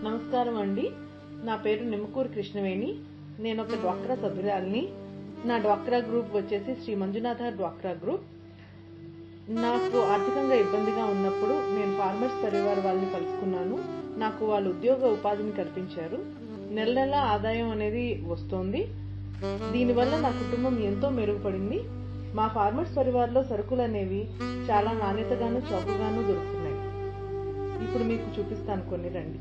నమస్కారం అండి. నా పేరు నిమ్మకూరి కృష్ణవేణి. నేను ఒక డ్వాక్రా సభ్యురాలిని. నా డ్వాక్రా గ్రూప్ వచ్చేసి శ్రీ మంజునాథ డ్వాక్రా గ్రూప్. నాకు ఆర్థికంగా ఇబ్బందిగా ఉన్నప్పుడు నేను ఫార్మర్స్ పరివార్ వాళ్ళని కలుసుకున్నాను. నాకు వాళ్ళు ఉద్యోగ ఉపాధిని కల్పించారు. నెల నెల ఆదాయం అనేది వస్తోంది. దీనివల్ల నా కుటుంబం ఎంతో మెరుగుపడింది. మా ఫార్మర్స్ పరివార్లో సరుకులు అనేవి చాలా నాణ్యతగాను చౌకగాను దొరుకుతున్నాయి. ఇప్పుడు మీకు చూపిస్తాను కొన్ని, రండి.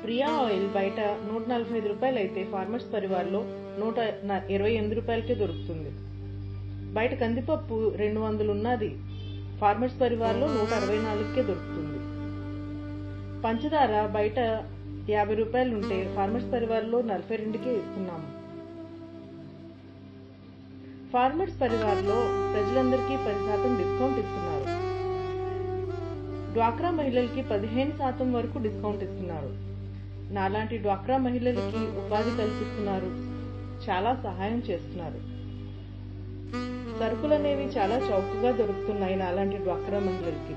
ప్రియా ఆయిల్ బయట 145 రూపాయలు అయితే ఫార్మర్స్ పరివార్లో 128 రూపాయలకే దొరుకుతుంది. బయట కందిపప్పు 200 ఉన్నది ఫార్మర్స్ పరివార్లో 164కే దొరుకుతుంది. పంచదార బయట 50 రూపాయలు ఉంటే ఫార్మర్స్ పరివార్లో 42కే ఇస్తున్నాము. ఫార్మర్స్ పరివార్లో ప్రజలందరికీ 10% డిస్కౌంట్ ఇస్తున్నారు. డ్వాక్రా మహిళలకి 15% వరకు డిస్కౌంట్ ఇస్తున్నారు. నాలాంటి డ్వాక్రా మహిళలకి ఉపాధి కల్పిస్తున్నారు. చాలా సహాయం చేస్తున్నారు. సరుకులనేవి చాలా చౌకగా దొరుకుతున్నాయి నాలాంటి డ్వాక్రా మహిళలకి.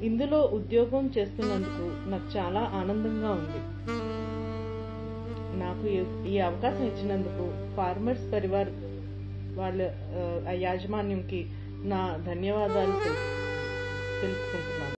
ఇందులో ఉద్యోగం చేస్తున్నందుకు నాకు చాలా ఆనందంగా ఉంది. నాకు ఈ అవకాశం ఇచ్చినందుకు ఫార్మర్స్ పరివార్ వాళ్ళ యాజమాన్యంకి నా ధన్యవాదాలు తెలుపుకుంటున్నాను.